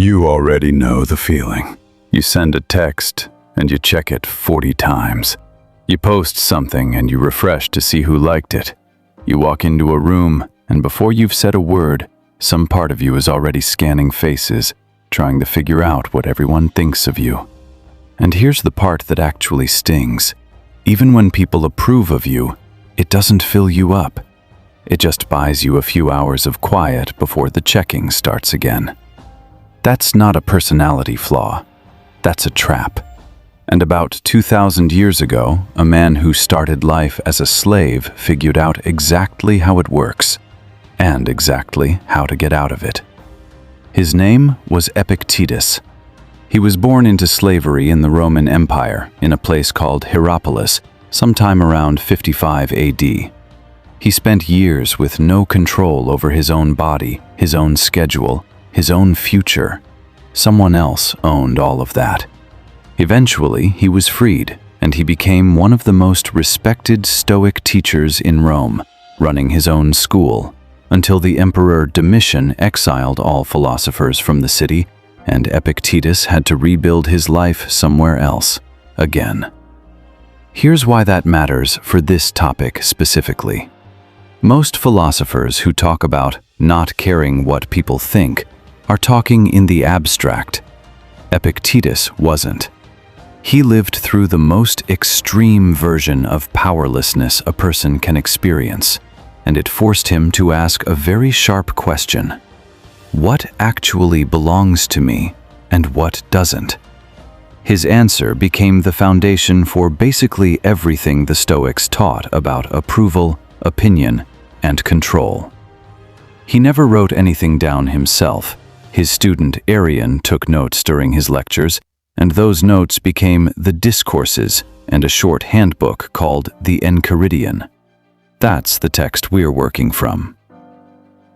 You already know the feeling. You send a text and you check it 40 times. You post something and you refresh to see who liked it. You walk into a room and before you've said a word, some part of you is already scanning faces, trying to figure out what everyone thinks of you. And here's the part that actually stings. Even when people approve of you, it doesn't fill you up. It just buys you a few hours of quiet before the checking starts again. That's not a personality flaw. That's a trap. And about 2,000 years ago, a man who started life as a slave figured out exactly how it works, and exactly how to get out of it. His name was Epictetus. He was born into slavery in the Roman Empire, in a place called Hierapolis, sometime around 55 AD. He spent years with no control over his own body, his own schedule, his own future. Someone else owned all of that. Eventually, he was freed, and he became one of the most respected Stoic teachers in Rome, running his own school, until the Emperor Domitian exiled all philosophers from the city, and Epictetus had to rebuild his life somewhere else, again. Here's why that matters for this topic specifically. Most philosophers who talk about not caring what people think are talking in the abstract. Epictetus wasn't. He lived through the most extreme version of powerlessness a person can experience, and it forced him to ask a very sharp question. What actually belongs to me, and what doesn't? His answer became the foundation for basically everything the Stoics taught about approval, opinion, and control. He never wrote anything down himself. His student Arian took notes during his lectures, and those notes became the Discourses and a short handbook called the Enchiridion. That's the text we're working from.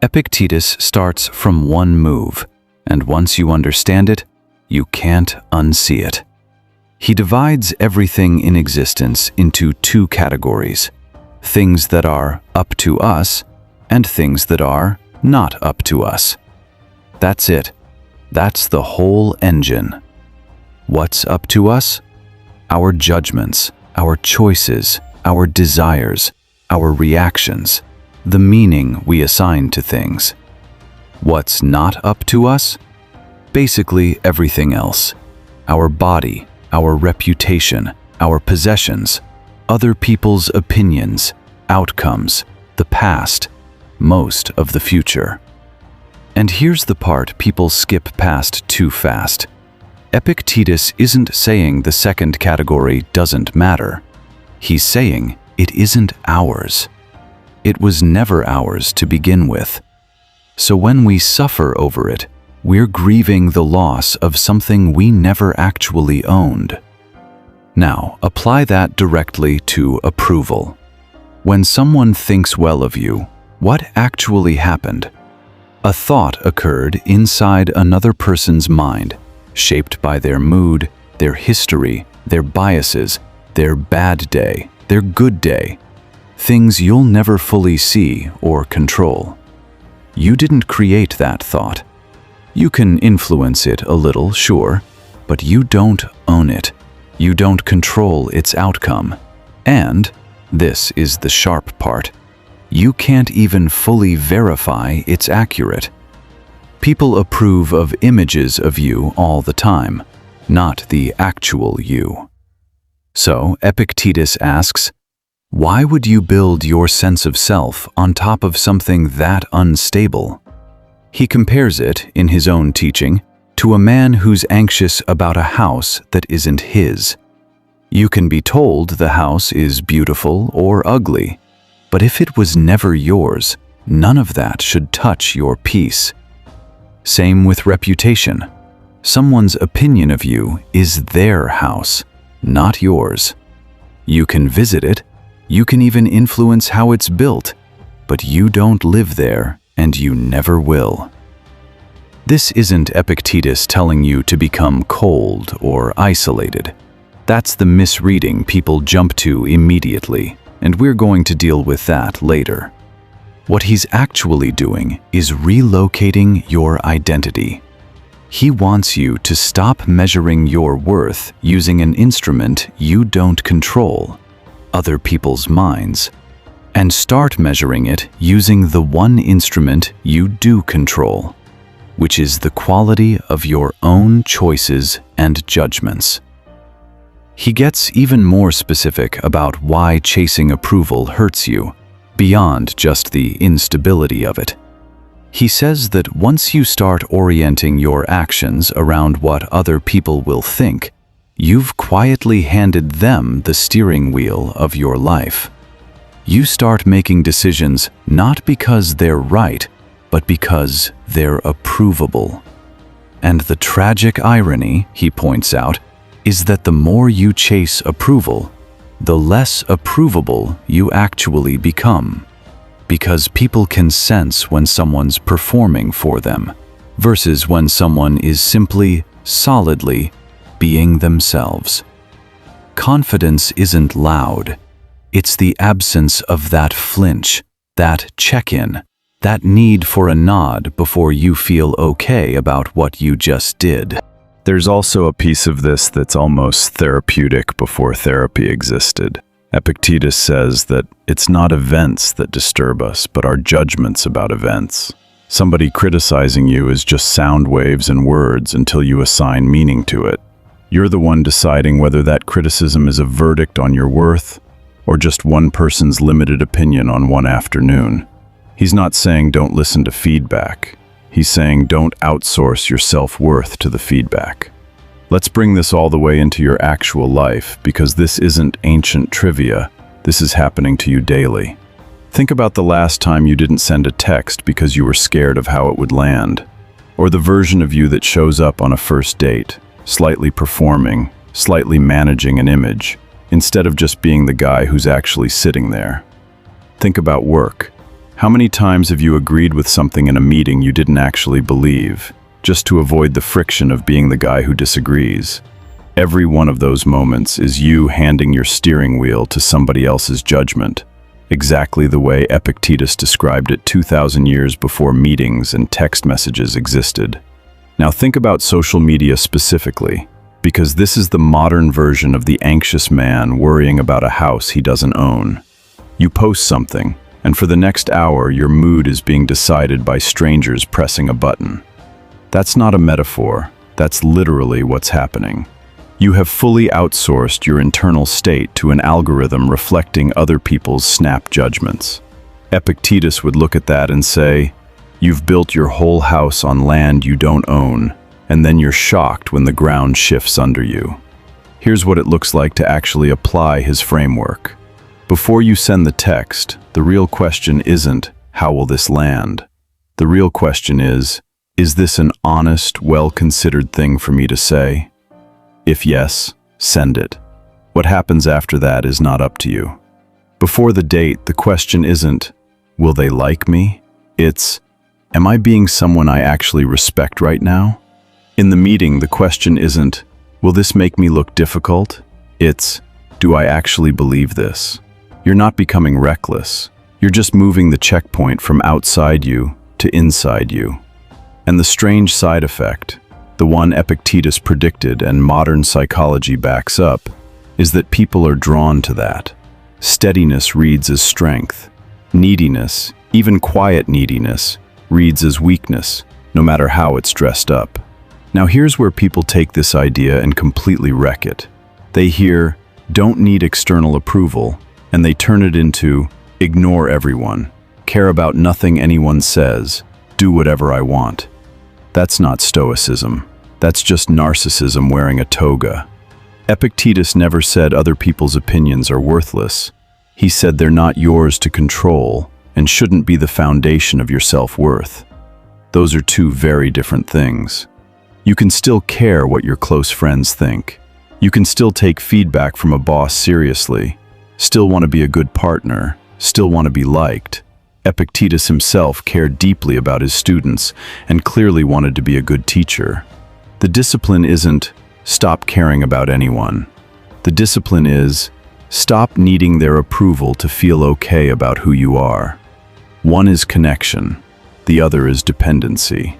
Epictetus starts from one move, and once you understand it, you can't unsee it. He divides everything in existence into two categories: things that are up to us and things that are not up to us. That's it. That's the whole engine. What's up to us? Our judgments, our choices, our desires, our reactions, the meaning we assign to things. What's not up to us? Basically everything else. Our body, our reputation, our possessions, other people's opinions, outcomes, the past, most of the future. And here's the part people skip past too fast. Epictetus isn't saying the second category doesn't matter. He's saying it isn't ours. It was never ours to begin with. So when we suffer over it, we're grieving the loss of something we never actually owned. Now, apply that directly to approval. When someone thinks well of you, what actually happened? A thought occurred inside another person's mind, shaped by their mood, their history, their biases, their bad day, their good day, things you'll never fully see or control. You didn't create that thought. You can influence it a little, sure, but you don't own it. You don't control its outcome. And, this is the sharp part, you can't even fully verify it's accurate. People approve of images of you all the time, not the actual you. So Epictetus asks, why would you build your sense of self on top of something that unstable? He compares it, in his own teaching, to a man who's anxious about a house that isn't his. You can be told the house is beautiful or ugly, but if it was never yours, none of that should touch your peace. Same with reputation. Someone's opinion of you is their house, not yours. You can visit it, you can even influence how it's built, but you don't live there and you never will. This isn't Epictetus telling you to become cold or isolated. That's the misreading people jump to immediately, and we're going to deal with that later. What he's actually doing is relocating your identity. He wants you to stop measuring your worth using an instrument you don't control, other people's minds, and start measuring it using the one instrument you do control, which is the quality of your own choices and judgments. He gets even more specific about why chasing approval hurts you, beyond just the instability of it. He says that once you start orienting your actions around what other people will think, you've quietly handed them the steering wheel of your life. You start making decisions not because they're right, but because they're approvable. And the tragic irony, he points out, is that the more you chase approval, the less approvable you actually become. Because people can sense when someone's performing for them, versus when someone is simply, solidly being themselves. Confidence isn't loud. It's the absence of that flinch, that check-in, that need for a nod before you feel okay about what you just did. There's also a piece of this that's almost therapeutic before therapy existed. Epictetus says that it's not events that disturb us, but our judgments about events. Somebody criticizing you is just sound waves and words until you assign meaning to it. You're the one deciding whether that criticism is a verdict on your worth or just one person's limited opinion on one afternoon. He's not saying don't listen to feedback. He's saying don't outsource your self-worth to the feedback. Let's bring this all the way into your actual life, because this isn't ancient trivia. This is happening to you daily. Think about the last time you didn't send a text because you were scared of how it would land, or the version of you that shows up on a first date, slightly performing, slightly managing an image, instead of just being the guy who's actually sitting there. Think about work. How many times have you agreed with something in a meeting you didn't actually believe, just to avoid the friction of being the guy who disagrees? Every one of those moments is you handing your steering wheel to somebody else's judgment, exactly the way Epictetus described it 2,000 years before meetings and text messages existed. Now think about social media specifically, because this is the modern version of the anxious man worrying about a house he doesn't own. You post something, and for the next hour your mood is being decided by strangers pressing a button. That's not a metaphor, that's literally what's happening. You have fully outsourced your internal state to an algorithm reflecting other people's snap judgments. Epictetus would look at that and say, you've built your whole house on land you don't own, and then you're shocked when the ground shifts under you. Here's what it looks like to actually apply his framework. Before you send the text, the real question isn't, how will this land? The real question is this an honest, well-considered thing for me to say? If yes, send it. What happens after that is not up to you. Before the date, the question isn't, will they like me? It's, am I being someone I actually respect right now? In the meeting, the question isn't, will this make me look difficult? It's, do I actually believe this? You're not becoming reckless. You're just moving the checkpoint from outside you to inside you. And the strange side effect, the one Epictetus predicted and modern psychology backs up, is that people are drawn to that. Steadiness reads as strength. Neediness, even quiet neediness, reads as weakness, no matter how it's dressed up. Now here's where people take this idea and completely wreck it. They hear, don't need external approval, and they turn it into, ignore everyone, care about nothing anyone says, do whatever I want. That's not Stoicism. That's just narcissism wearing a toga. Epictetus never said other people's opinions are worthless. He said they're not yours to control and shouldn't be the foundation of your self-worth. Those are two very different things. You can still care what your close friends think. You can still take feedback from a boss seriously, still want to be a good partner, still want to be liked. Epictetus himself cared deeply about his students and clearly wanted to be a good teacher. The discipline isn't, stop caring about anyone. The discipline is, stop needing their approval to feel okay about who you are. One is connection, the other is dependency.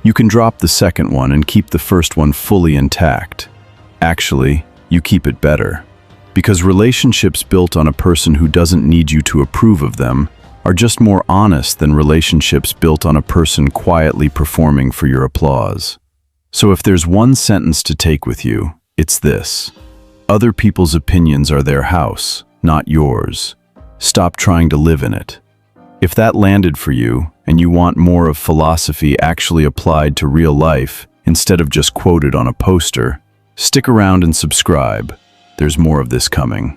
You can drop the second one and keep the first one fully intact. Actually, you keep it better. Because relationships built on a person who doesn't need you to approve of them are just more honest than relationships built on a person quietly performing for your applause. So if there's one sentence to take with you, it's this: other people's opinions are their house, not yours. Stop trying to live in it. If that landed for you, and you want more of philosophy actually applied to real life instead of just quoted on a poster, stick around and subscribe. There's more of this coming.